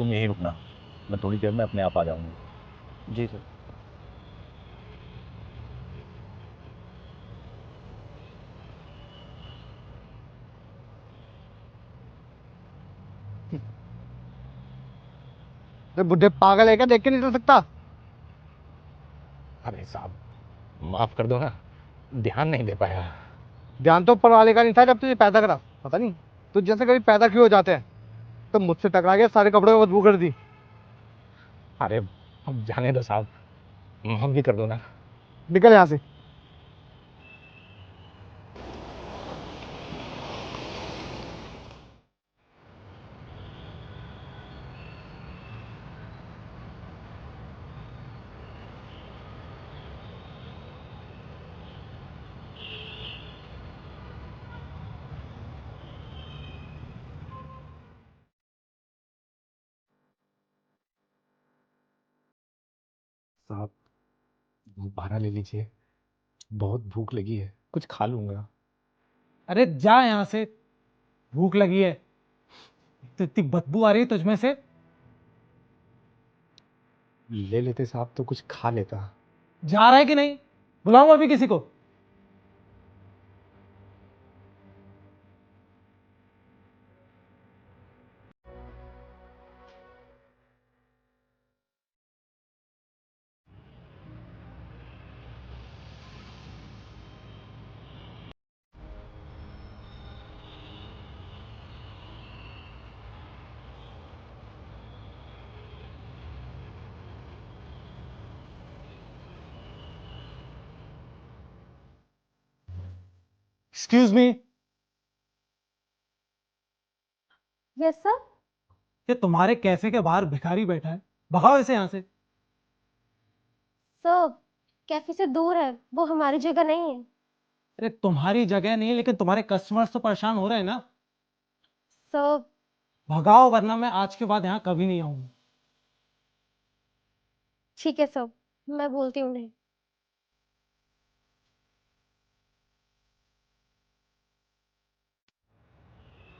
तुम यहीं रुकना, मैं थोड़ी देर में अपने आप आ जाऊंगा। जी सर। अरे बुढ़े पागल है क्या, देख के नहीं चल सकता? अरे साहब माफ कर दो ना, ध्यान नहीं दे पाया। ध्यान तो ऊपर वाले का नहीं था जब तुझे पैदा करा, पता नहीं तुझ जैसे कभी पैदा क्यों हो जाते हैं। तो मुझसे टकरा गया, सारे कपड़ों में बदबू कर दी। अरे अब जाने दो साहब, माफ भी कर दो ना। निकल यहाँ से। साहब 12 ले लीजिए, बहुत भूख लगी है, कुछ खा लूंगा। अरे जा यहाँ से, भूख लगी है तो इतनी बदबू आ रही है तुझमें से। ले लेते साहब तो कुछ खा लेता। जा रहा है कि नहीं? बुलाऊं अभी किसी को? Excuse me. Yes sir. ये तुम्हारे कैफे के बाहर भिखारी बैठा है, भगाओ इसे यहाँ से। सर कैफे से दूर है, वो हमारी जगह नहीं है। अरे तुम्हारी जगह नहीं, लेकिन तुम्हारे कस्टमर्स तो परेशान हो रहे हैं ना। सर भगाओ वरना मैं आज के बाद यहाँ कभी नहीं आऊंगा। ठीक है सर, मैं बोलती हूँ उन्हें।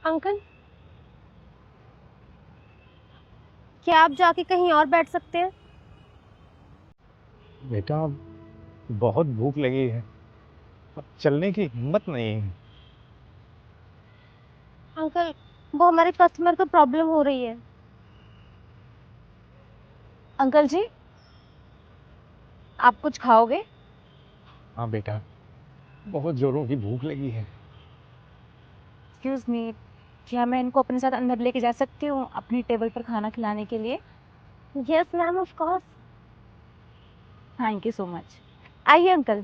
अंकल, क्या आप जाके कहीं और बैठ सकते हैं? बेटा बहुत भूख लगी है, अब चलने की हिम्मत नहीं है। अंकल, वो हमारे कस्टमर को प्रॉब्लम हो रही है। अंकल जी, आप कुछ खाओगे? हाँ बेटा, बहुत जोरों की भूख लगी है। एक्सक्यूज मी, क्या मैं इनको अपने साथ अंदर लेके जा सकती हूँ अपनी टेबल पर खाना खिलाने के लिए? Yes ma'am, of course. Thank you so much. आइए अंकल।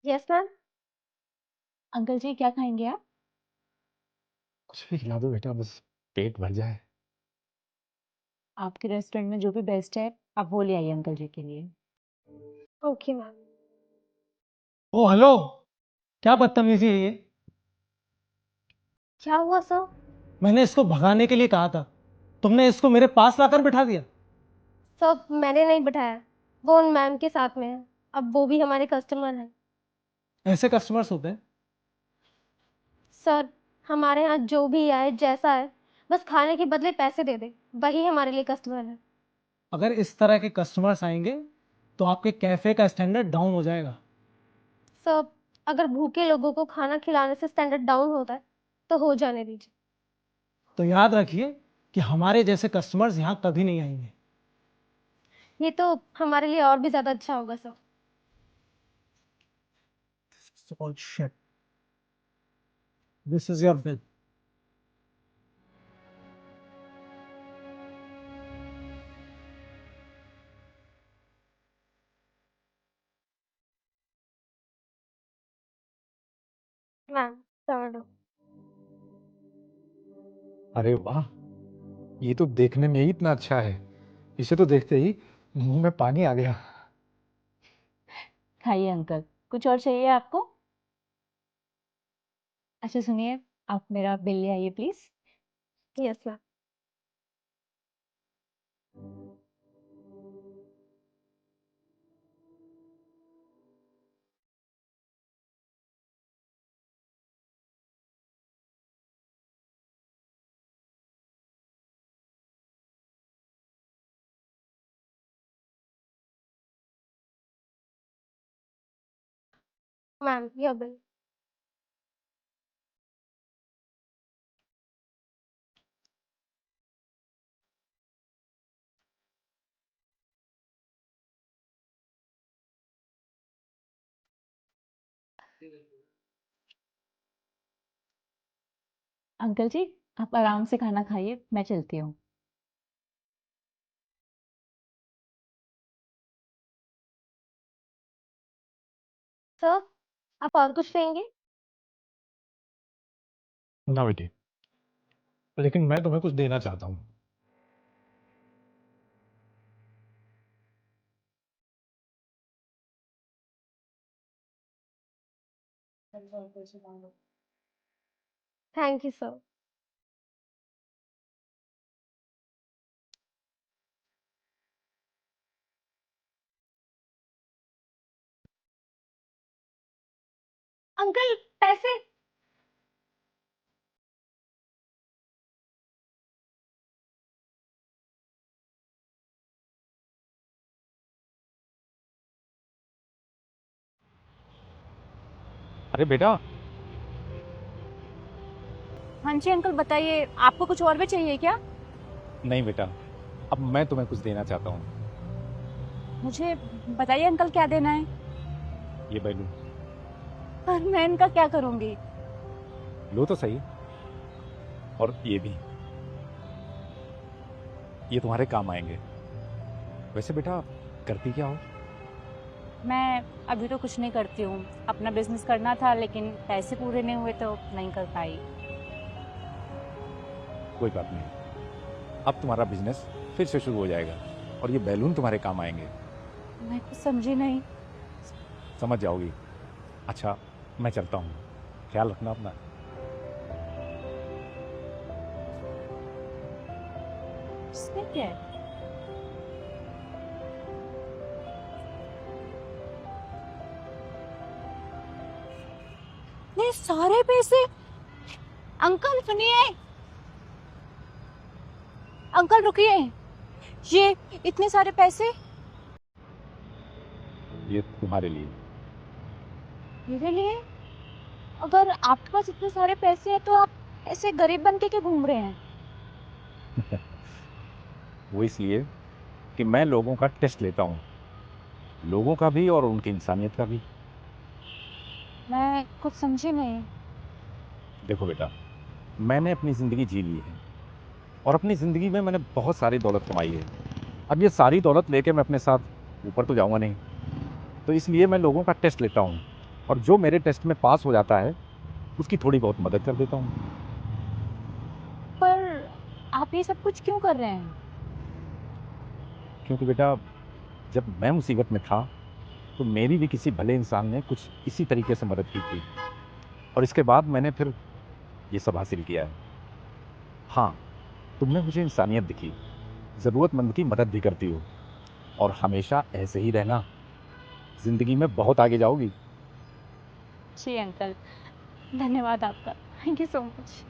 Yes ma'am. अंकल जी, क्या खाएंगे आप? कुछ भी खिला दो बेटा, बस पेट भर जाए। आपके रेस्टोरेंट में जो भी बेस्ट है आप वो ले आइए अंकल जी के लिए। Okay ma'am. ओ हेलो, क्या बदतमीजी है ये? क्या हुआ सर? मैंने इसको भगाने के लिए कहा था, तुमने इसको मेरे पास लाकर बिठा दिया। सर मैंने नहीं बिठाया, वो उन मैम के साथ में है। अब वो भी हमारे कस्टमर हैं। ऐसे कस्टमर्स होते हैं? सर हमारे यहाँ जो भी आए जैसा है, बस खाने के बदले पैसे दे दे, वही हमारे लिए कस्टमर है। अगर इस तरह के कस्टमर्स आएंगे तो आपके कैफे का स्टैंडर्ड डाउन हो जाएगा। सर अगर भूखे लोगों को खाना खिलाने से स्टैंडर्ड डाउन होता है तो हो जाने दीजिए। तो याद रखिए कि हमारे जैसे कस्टमर्स यहाँ कभी नहीं आएंगे। ये तो हमारे लिए और भी ज्यादा अच्छा होगा sir. Oh shit. This is your bill. Ma'am tomato. अरे वाह, ये तो देखने में ही इतना अच्छा है, इसे तो देखते ही मुंह में पानी आ गया। खाइए अंकल, कुछ और चाहिए आपको? अच्छा सुनिए, आप मेरा बिल ले आइए please. Yes ma'am. Ma'am your bill. Uncle ji, आप आराम से खाना खाइए, मैं चलती हूँ। सर, आप और कुछ लेंगे? ना बेटी, लेकिन मैं तुम्हें कुछ देना चाहता हूँ। Thank you sir. अंकल पैसे। अरे बेटा, हाँ जी अंकल, बताइए आपको कुछ और भी चाहिए क्या? नहीं बेटा, अब मैं तुम्हें कुछ देना चाहता हूँ। मुझे बताइए अंकल, क्या देना है? ये बैलून पर मैं इनका क्या करूंगी? लो तो सही। और ये भी, ये तुम्हारे काम आएंगे। वैसे बेटा, करती क्या हो? मैं अभी तो कुछ नहीं करती हूँ, अपना बिजनेस करना था लेकिन पैसे पूरे नहीं हुए तो नहीं कर पाई। कोई बात नहीं, अब तुम्हारा बिजनेस फिर से शुरू हो जाएगा और ये बैलून तुम्हारे काम आएंगे। मैं कुछ समझी नहीं। समझ जाओगी। अच्छा, मैं चलता हूँ, ख्याल रखना अपना। इसमें क्या है? ये सारे पैसे? अंकल सुनिए, अंकल रुकिए, ये इतने सारे पैसे ये तुम्हारे लिए। मेरे लिए? अगर आपके पास इतने सारे पैसे हैं तो आप ऐसे गरीब बन के क्यों घूम रहे हैं? वो इसलिए कि मैं लोगों का टेस्ट लेता हूँ, लोगों का भी और उनकी इंसानियत का भी। मैं कुछ समझी नहीं। देखो बेटा, मैंने अपनी ज़िंदगी जी ली है और अपनी ज़िंदगी में मैंने बहुत सारी दौलत कमाई है। अब ये सारी दौलत लेके मैं अपने साथ ऊपर तो जाऊंगा नहीं, तो इसलिए मैं लोगों का टेस्ट लेता हूँ और जो मेरे टेस्ट में पास हो जाता है उसकी थोड़ी बहुत मदद कर देता हूँ। पर आप ये सब कुछ क्यों कर रहे हैं? क्योंकि बेटा, जब मैं मुसीबत में था तो मेरी भी किसी भले इंसान ने कुछ इसी तरीके से मदद की थी और इसके बाद मैंने फिर ये सब हासिल किया है। हाँ, तुमने मुझे इंसानियत दिखी, ज़रूरतमंद की मदद भी करती हो और हमेशा ऐसे ही रहना, ज़िंदगी में बहुत आगे जाओगी। जी अंकल, धन्यवाद आपका, थैंक यू सो मच।